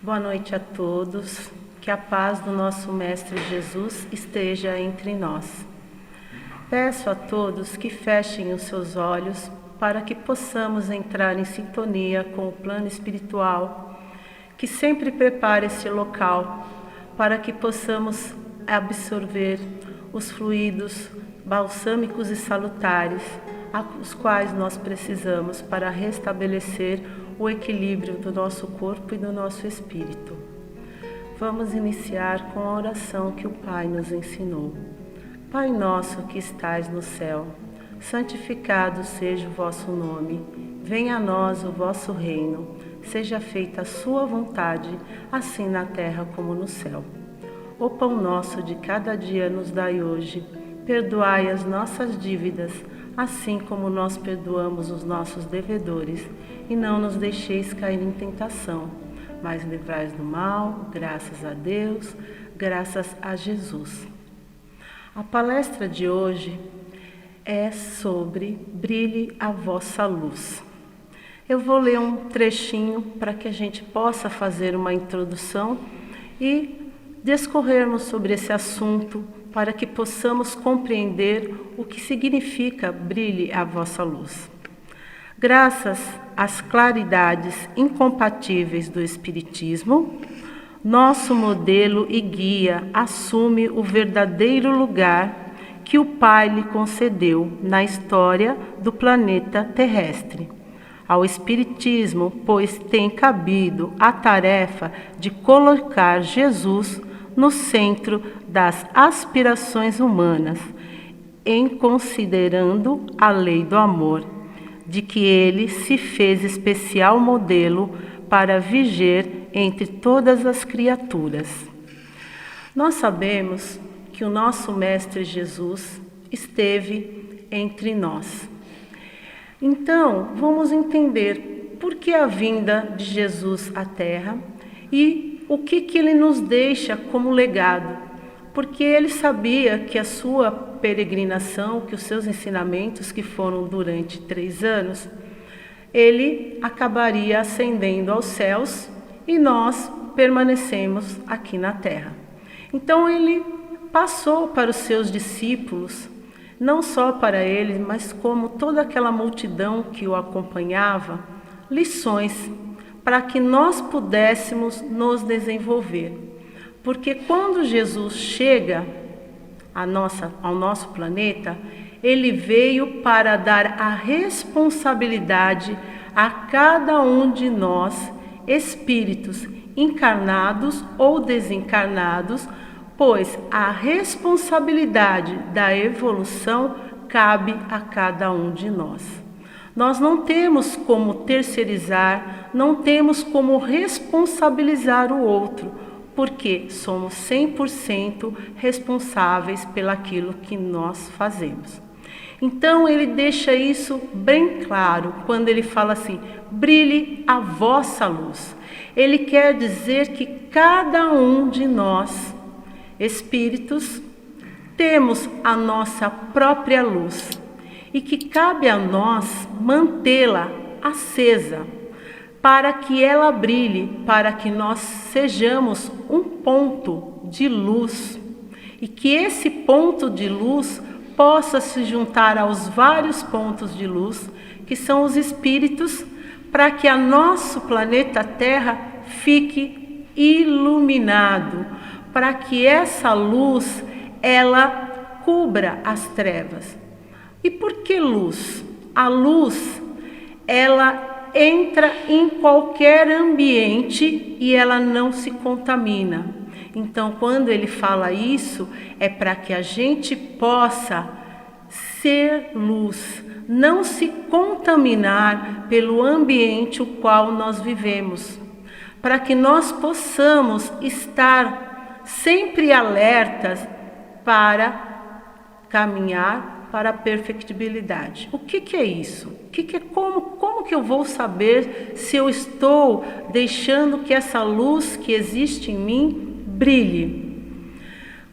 Boa noite a todos, que a paz do nosso Mestre Jesus esteja entre nós. Peço a todos que fechem os seus olhos para que possamos entrar em sintonia com o plano espiritual, que sempre prepara esse local para que possamos absorver os fluidos balsâmicos e salutares, os quais nós precisamos para restabelecer o equilíbrio do nosso corpo e do nosso espírito. Vamos iniciar com a oração que o Pai nos ensinou. Pai nosso que estais no céu, santificado seja o vosso nome. Venha a nós o vosso reino. Seja feita a sua vontade, assim na terra como no céu. O pão nosso de cada dia nos dai hoje. Perdoai as nossas dívidas, assim como nós perdoamos os nossos devedores. E não nos deixeis cair em tentação, mas livrai-nos do mal, graças a Deus, graças a Jesus. A palestra de hoje é sobre Brilhe a vossa luz. Eu vou ler um trechinho para que a gente possa fazer uma introdução e discorrermos sobre esse assunto para que possamos compreender o que significa Brilhe a vossa luz. Graças às claridades incompatíveis do Espiritismo, nosso modelo e guia assume o verdadeiro lugar que o Pai lhe concedeu na história do planeta terrestre. Ao Espiritismo, pois, tem cabido a tarefa de colocar Jesus no centro das aspirações humanas, em considerando a lei do amor, de que ele se fez especial modelo para viger entre todas as criaturas. Nós sabemos que o nosso Mestre Jesus esteve entre nós. Então, vamos entender por que a vinda de Jesus à Terra e o que ele nos deixa como legado. Porque ele sabia que a sua peregrinação, que os seus ensinamentos, que foram durante 3 anos, ele acabaria ascendendo aos céus e nós permanecemos aqui na terra. Então ele passou para os seus discípulos, não só para eles, mas como toda aquela multidão que o acompanhava, lições para que nós pudéssemos nos desenvolver. Porque quando Jesus chega ao nosso planeta, ele veio para dar a responsabilidade a cada um de nós, espíritos encarnados ou desencarnados, pois a responsabilidade da evolução cabe a cada um de nós. Nós não temos como terceirizar, não temos como responsabilizar o outro, porque somos 100% responsáveis pelaquilo que nós fazemos. Então ele deixa isso bem claro quando ele fala assim: brilhe a vossa luz. Ele quer dizer que cada um de nós, espíritos, temos a nossa própria luz e que cabe a nós mantê-la acesa, para que ela brilhe, para que nós sejamos um ponto de luz e que esse ponto de luz possa se juntar aos vários pontos de luz que são os espíritos, para que o nosso planeta Terra fique iluminado, para que essa luz ela cubra as trevas. E por que luz? A luz ela entra em qualquer ambiente e ela não se contamina. Então, quando ele fala isso, é para que a gente possa ser luz, não se contaminar pelo ambiente o qual nós vivemos, para que nós possamos estar sempre alertas para caminhar para a perfectibilidade. O que é isso? Como que eu vou saber se eu estou deixando que essa luz que existe em mim brilhe?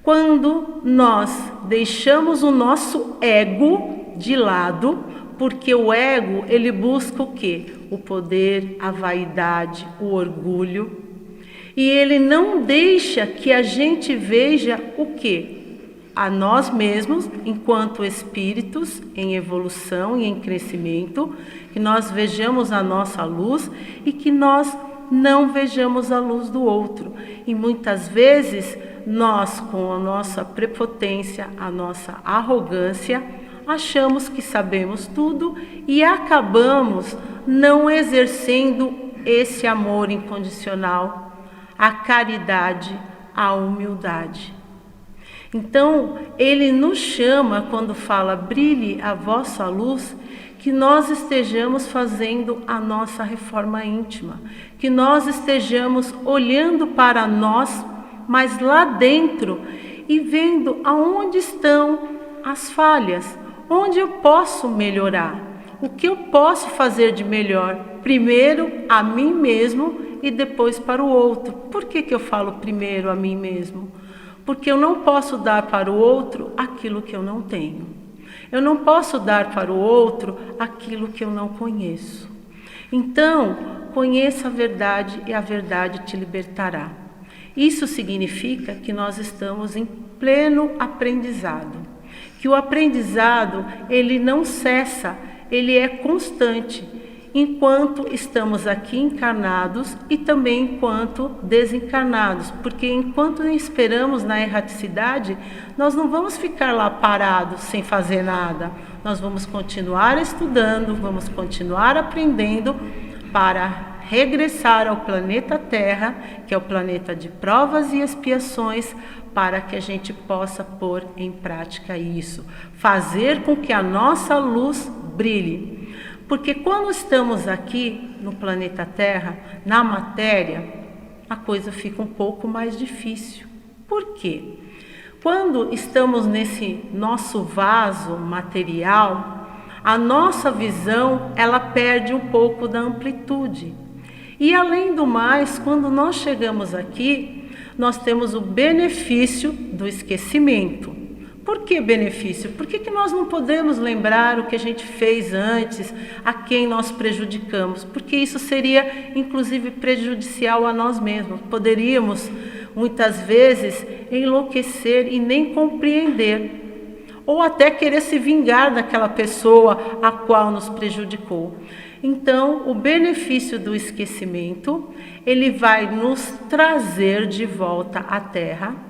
Quando nós deixamos o nosso ego de lado, porque o ego, ele busca o quê? O poder, a vaidade, o orgulho. E Ele não deixa que a gente veja o quê? A nós mesmos, enquanto espíritos em evolução e em crescimento, que nós vejamos a nossa luz e que nós não vejamos a luz do outro. E muitas vezes nós, com a nossa prepotência, a nossa arrogância, achamos que sabemos tudo e acabamos não exercendo esse amor incondicional, a caridade, a humildade. Então, Ele nos chama, quando fala brilhe a vossa luz, que nós estejamos fazendo a nossa reforma íntima, que nós estejamos olhando para nós, mas lá dentro, e vendo aonde estão as falhas, onde eu posso melhorar, o que eu posso fazer de melhor, primeiro a mim mesmo e depois para o outro. Por que eu falo primeiro a mim mesmo? Porque eu não posso dar para o outro aquilo que eu não tenho. Eu não posso dar para o outro aquilo que eu não conheço. Então, conheça a verdade e a verdade te libertará. Isso significa que nós estamos em pleno aprendizado. Que o aprendizado, ele não cessa, ele é constante, enquanto estamos aqui encarnados e também enquanto desencarnados, porque enquanto esperamos na erraticidade, nós não vamos ficar lá parados sem fazer nada, nós vamos continuar estudando, vamos continuar aprendendo para regressar ao planeta Terra, que é o planeta de provas e expiações, para que a gente possa pôr em prática isso, fazer com que a nossa luz brilhe. Porque quando estamos aqui no planeta Terra, na matéria, a coisa fica um pouco mais difícil. Por quê? Quando estamos nesse nosso vaso material, a nossa visão, ela perde um pouco da amplitude. E além do mais, quando nós chegamos aqui, nós temos o benefício do esquecimento. Por que benefício? Por que nós não podemos lembrar o que a gente fez antes, a quem nós prejudicamos? Porque isso seria, inclusive, prejudicial a nós mesmos. Poderíamos, muitas vezes, enlouquecer e nem compreender, ou até querer se vingar daquela pessoa a qual nos prejudicou. Então, o benefício do esquecimento, ele vai nos trazer de volta à Terra,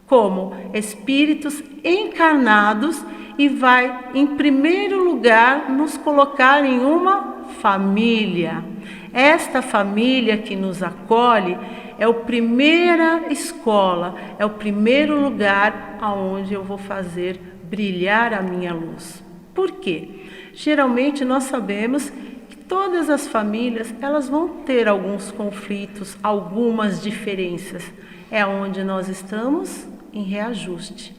como espíritos encarnados, e vai, em primeiro lugar, nos colocar em uma família. Esta família que nos acolhe é a primeira escola, é o primeiro lugar aonde eu vou fazer brilhar a minha luz. Por quê? Geralmente nós sabemos que todas as famílias, elas vão ter alguns conflitos, algumas diferenças. É onde nós estamos em reajuste.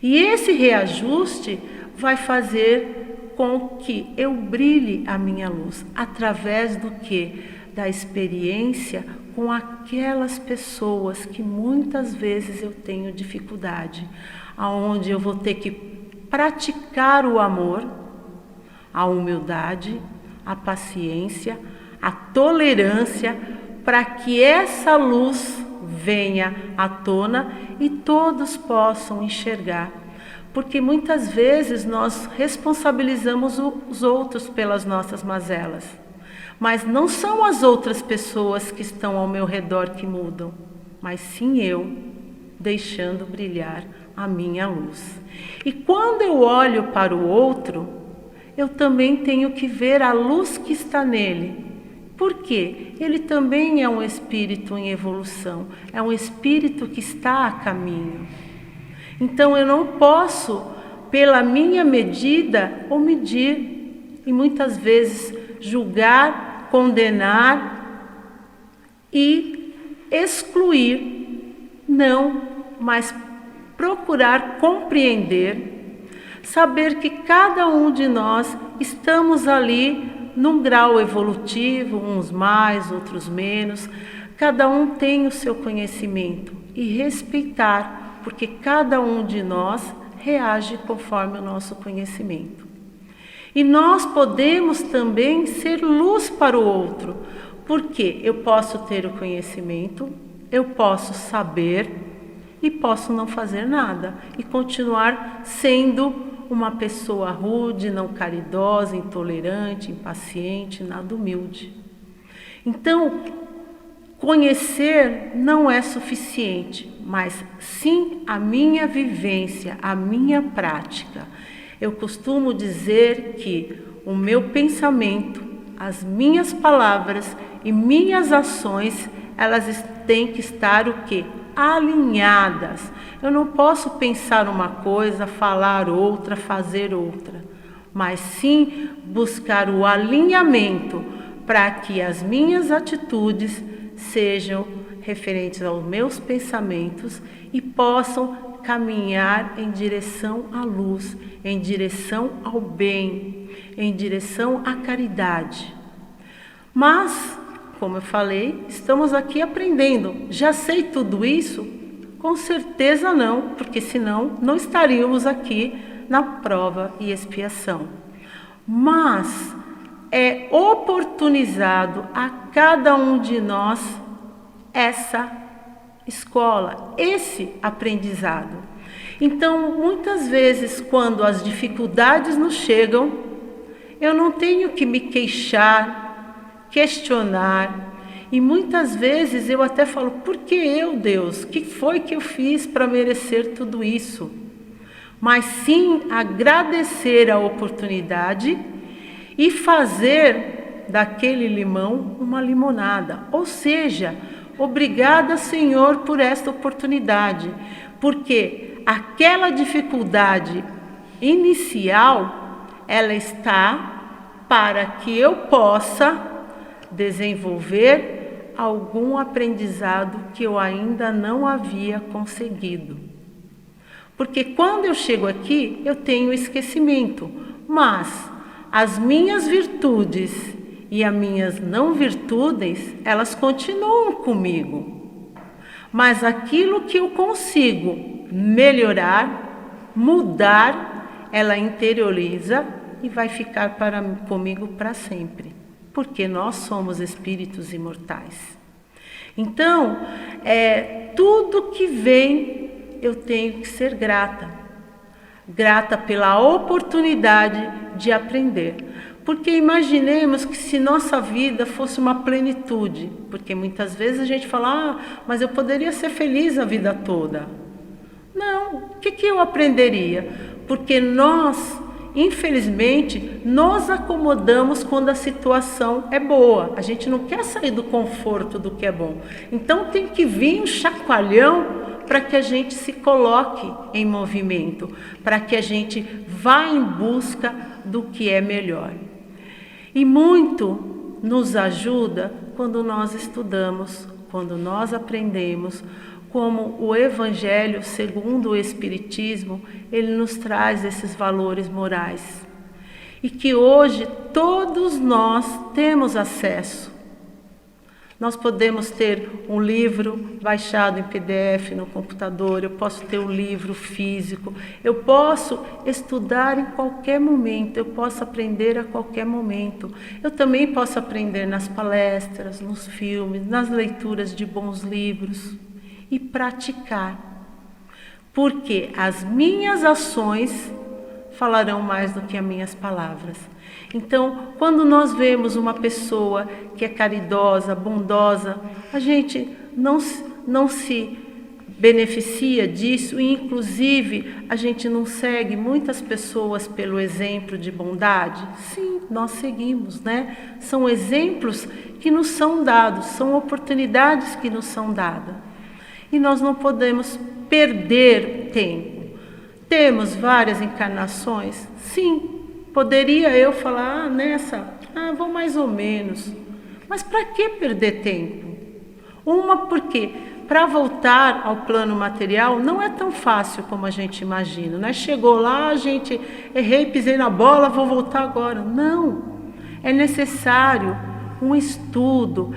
E esse reajuste vai fazer com que eu brilhe a minha luz, através do quê? Da experiência com aquelas pessoas que muitas vezes eu tenho dificuldade, aonde eu vou ter que praticar o amor, a humildade, a paciência, a tolerância, para que essa luz venha à tona e todos possam enxergar. Porque muitas vezes nós responsabilizamos os outros pelas nossas mazelas, mas não são as outras pessoas que estão ao meu redor que mudam, mas sim eu, deixando brilhar a minha luz. E quando eu olho para o outro, eu também tenho que ver a luz que está nele. Por quê? Ele também é um espírito em evolução, é um espírito que está a caminho. Então eu não posso, pela minha medida, omitir e muitas vezes julgar, condenar e excluir. Não, mas procurar compreender, saber que cada um de nós estamos ali num grau evolutivo, uns mais, outros menos, cada um tem o seu conhecimento, e respeitar, porque cada um de nós reage conforme o nosso conhecimento. E nós podemos também ser luz para o outro, porque eu posso ter o conhecimento, Eu posso saber e posso não fazer nada e continuar sendo uma pessoa rude, não caridosa, intolerante, impaciente, nada humilde. Então, conhecer não é suficiente, mas sim a minha vivência, a minha prática. Eu costumo dizer que o meu pensamento, as minhas palavras e minhas ações, elas têm que estar o quê? Alinhadas. Eu não posso pensar uma coisa, falar outra, fazer outra, mas sim buscar o alinhamento para que as minhas atitudes sejam referentes aos meus pensamentos e possam caminhar em direção à luz, em direção ao bem, em direção à caridade. Mas, como eu falei, estamos aqui aprendendo. Já sei tudo isso? Com certeza não, porque senão não estaríamos aqui na prova e expiação. Mas é oportunizado a cada um de nós essa escola, esse aprendizado. Então, muitas vezes, quando as dificuldades nos chegam, eu não tenho que me queixar, questionar, e muitas vezes eu até falo, por que eu, Deus? O que foi que eu fiz para merecer tudo isso? Mas sim agradecer a oportunidade e fazer daquele limão uma limonada. Ou seja, obrigada, Senhor, por esta oportunidade, porque aquela dificuldade inicial, ela está para que eu possa desenvolver algum aprendizado que eu ainda não havia conseguido. Porque quando eu chego aqui, eu tenho esquecimento, mas as minhas virtudes e as minhas não virtudes, elas continuam comigo. Mas aquilo que eu consigo melhorar, mudar, ela interioriza e vai ficar comigo para sempre. Porque nós somos espíritos imortais. Então, tudo que vem, eu tenho que ser grata. Grata pela oportunidade de aprender. Porque imaginemos que se nossa vida fosse uma plenitude, porque muitas vezes a gente fala, mas eu poderia ser feliz a vida toda. Não, o que eu aprenderia? Porque nós, infelizmente, nos acomodamos quando a situação é boa. A gente não quer sair do conforto do que é bom. Então tem que vir um chacoalhão para que a gente se coloque em movimento, para que a gente vá em busca do que é melhor. E muito nos ajuda quando nós estudamos, quando nós aprendemos, como o Evangelho, segundo o Espiritismo, ele nos traz esses valores morais. E que hoje todos nós temos acesso. Nós podemos ter um livro baixado em PDF no computador, eu posso ter um livro físico, eu posso estudar em qualquer momento, eu posso aprender a qualquer momento. Eu também posso aprender nas palestras, nos filmes, nas leituras de bons livros e praticar. Porque as minhas ações falarão mais do que as minhas palavras. Então, quando nós vemos uma pessoa que é caridosa, bondosa, a gente não se beneficia disso e, inclusive, a gente não segue muitas pessoas pelo exemplo de bondade? Sim, nós seguimos, né? São exemplos que nos são dados, são oportunidades que nos são dadas. E nós não podemos perder tempo. Temos várias encarnações? Sim. Poderia eu falar, vou mais ou menos. Mas para que perder tempo? Porque para voltar ao plano material não é tão fácil como a gente imagina, né? Chegou lá, errei, pisei na bola, vou voltar agora. Não, é necessário um estudo,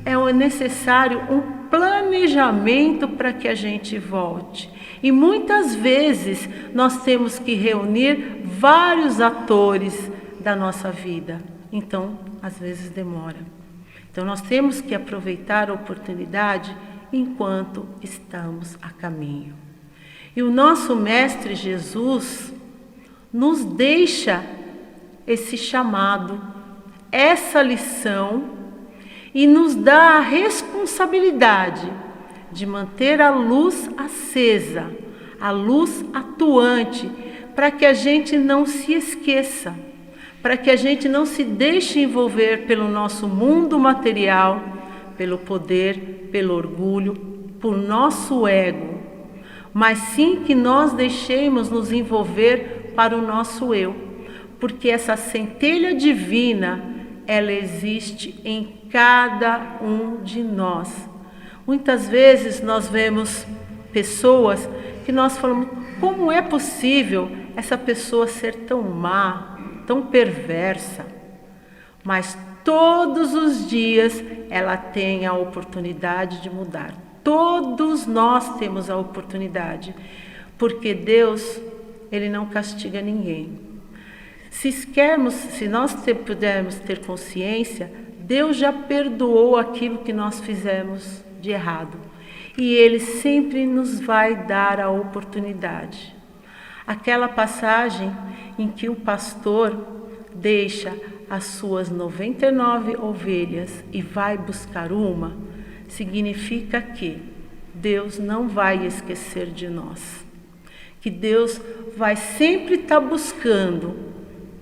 é necessário um planejamento para que a gente volte. E muitas vezes nós temos que reunir vários atores da nossa vida. Então, às vezes demora. Então, nós temos que aproveitar a oportunidade enquanto estamos a caminho. E o nosso Mestre Jesus nos deixa esse chamado, essa lição, e nos dá a responsabilidade de manter a luz acesa, a luz atuante, para que a gente não se esqueça, para que a gente não se deixe envolver pelo nosso mundo material, pelo poder, pelo orgulho, por nosso ego, mas sim que nós deixemos nos envolver para o nosso eu, porque essa centelha divina, ela existe em cada um de nós. Muitas vezes nós vemos pessoas que nós falamos, como é possível essa pessoa ser tão má, tão perversa? Mas todos os dias ela tem a oportunidade de mudar. Todos nós temos a oportunidade, porque Deus, Ele não castiga ninguém. Se nós pudermos ter consciência, Deus já perdoou aquilo que nós fizemos de errado. E Ele sempre nos vai dar a oportunidade. Aquela passagem em que o pastor deixa as suas 99 ovelhas e vai buscar uma, significa que Deus não vai esquecer de nós. Que Deus vai sempre estar buscando,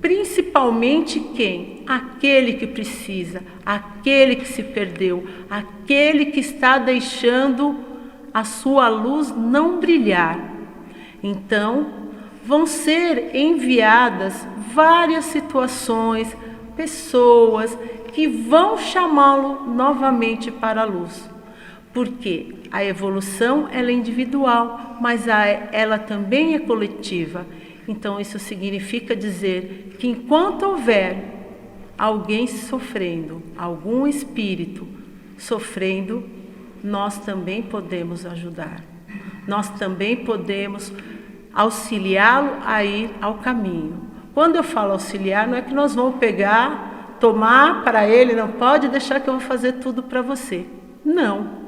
principalmente quem? Aquele que precisa, aquele que se perdeu, aquele que está deixando a sua luz não brilhar. Então, vão ser enviadas várias situações, pessoas que vão chamá-lo novamente para a luz. Porque a evolução ela é individual, mas ela também é coletiva. Então isso significa dizer que enquanto houver alguém sofrendo, algum espírito sofrendo, nós também podemos ajudar. Nós também podemos auxiliá-lo a ir ao caminho. Quando eu falo auxiliar, não é que nós vamos pegar, tomar para ele, não pode deixar que eu vou fazer tudo para você. Não.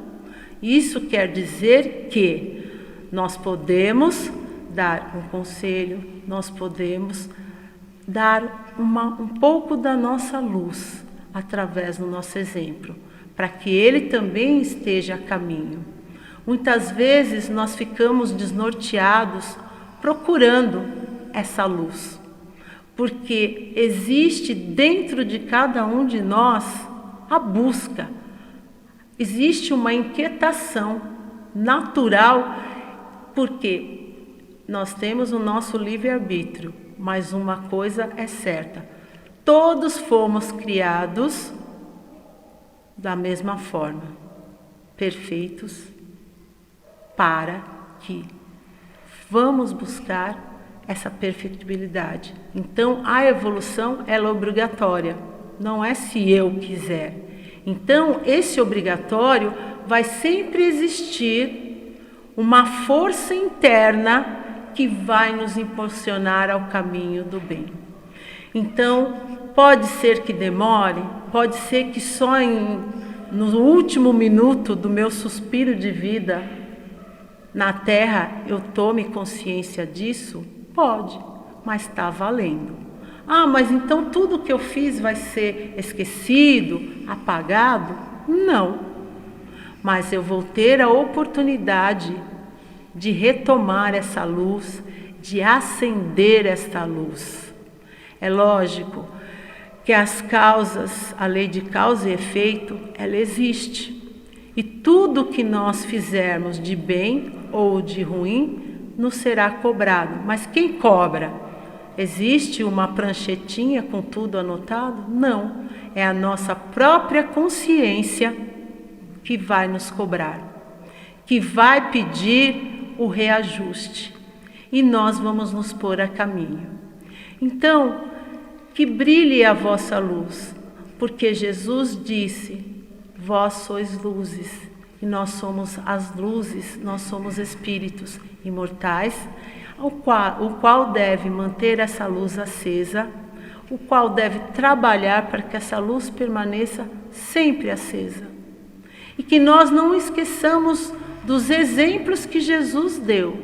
Isso quer dizer que nós podemos dar um conselho, nós podemos dar um pouco da nossa luz através do nosso exemplo, para que ele também esteja a caminho. Muitas vezes nós ficamos desnorteados procurando essa luz, porque existe dentro de cada um de nós a busca, existe uma inquietação natural, porque nós temos o nosso livre-arbítrio, mas uma coisa é certa, todos fomos criados da mesma forma, perfeitos, para que vamos buscar essa perfectibilidade. Então, a evolução ela é obrigatória, não é se eu quiser. Então, esse obrigatório vai sempre existir uma força interna que vai nos impulsionar ao caminho do bem. Então, pode ser que demore, pode ser que só no último minuto do meu suspiro de vida na Terra eu tome consciência disso? Pode, mas está valendo. Ah, mas então tudo que eu fiz vai ser esquecido, apagado? Não. Mas eu vou ter a oportunidade de retomar essa luz, de acender esta luz. É lógico que as causas, a lei de causa e efeito, ela existe. E tudo que nós fizermos de bem ou de ruim, nos será cobrado. Mas quem cobra? Existe uma pranchetinha com tudo anotado? Não. É a nossa própria consciência que vai nos cobrar, que vai pedir o reajuste. E nós vamos nos pôr a caminho. Então, que brilhe a vossa luz, porque Jesus disse: vós sois luzes, e nós somos as luzes, nós somos espíritos imortais, o qual deve manter essa luz acesa, o qual deve trabalhar para que essa luz permaneça sempre acesa. E que nós não esqueçamos dos exemplos que Jesus deu.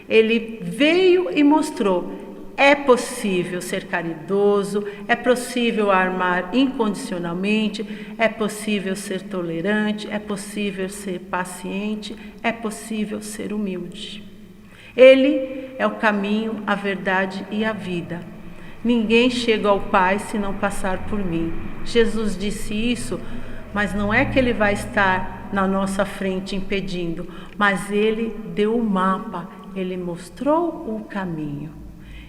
Ele veio e mostrou: é possível ser caridoso, é possível amar incondicionalmente, é possível ser tolerante, é possível ser paciente, é possível ser humilde. Ele é o caminho, a verdade e a vida. Ninguém chega ao Pai se não passar por mim. Jesus disse isso, mas não é que ele vai estar na nossa frente impedindo, mas ele deu o mapa, ele mostrou o caminho.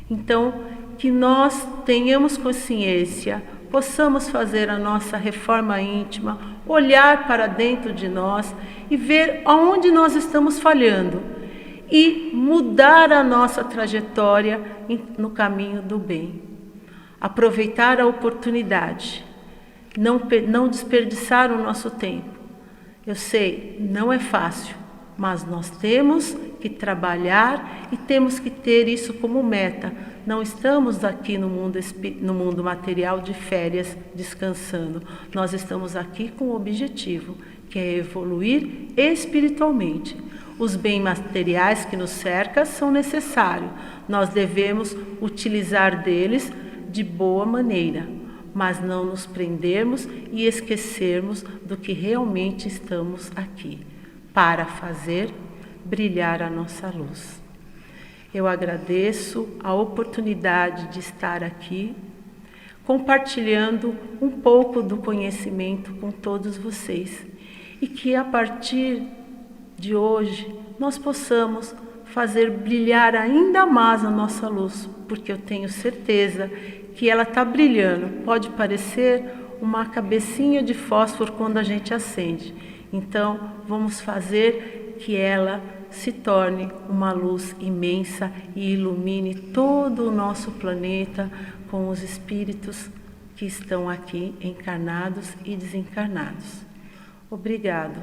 Então, que nós tenhamos consciência, possamos fazer a nossa reforma íntima, olhar para dentro de nós e ver aonde nós estamos falhando e mudar a nossa trajetória no caminho do bem. Aproveitar a oportunidade, não desperdiçar o nosso tempo. Eu sei, não é fácil, mas nós temos que trabalhar e temos que ter isso como meta. Não estamos aqui no mundo material de férias, descansando. Nós estamos aqui com um objetivo, que é evoluir espiritualmente. Os bens materiais que nos cercam são necessários. Nós devemos utilizar deles de boa maneira, mas não nos prendermos e esquecermos do que realmente estamos aqui, para fazer brilhar a nossa luz. Eu agradeço a oportunidade de estar aqui, compartilhando um pouco do conhecimento com todos vocês, e que a partir de hoje nós possamos fazer brilhar ainda mais a nossa luz, porque eu tenho certeza que ela está brilhando. Pode parecer uma cabecinha de fósforo quando a gente acende. Então, vamos fazer que ela se torne uma luz imensa e ilumine todo o nosso planeta com os espíritos que estão aqui encarnados e desencarnados. Obrigado.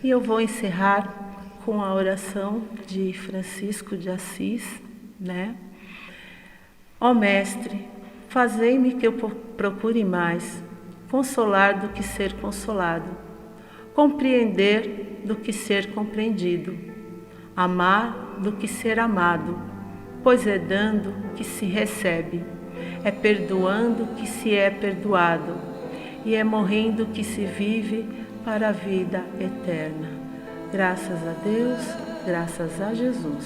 E eu vou encerrar com a oração de Francisco de Assis, né? Ó Mestre, fazei-me que eu procure mais consolar do que ser consolado, compreender do que ser compreendido, amar do que ser amado, pois é dando que se recebe, é perdoando que se é perdoado, e é morrendo que se vive para a vida eterna. Graças a Deus, graças a Jesus.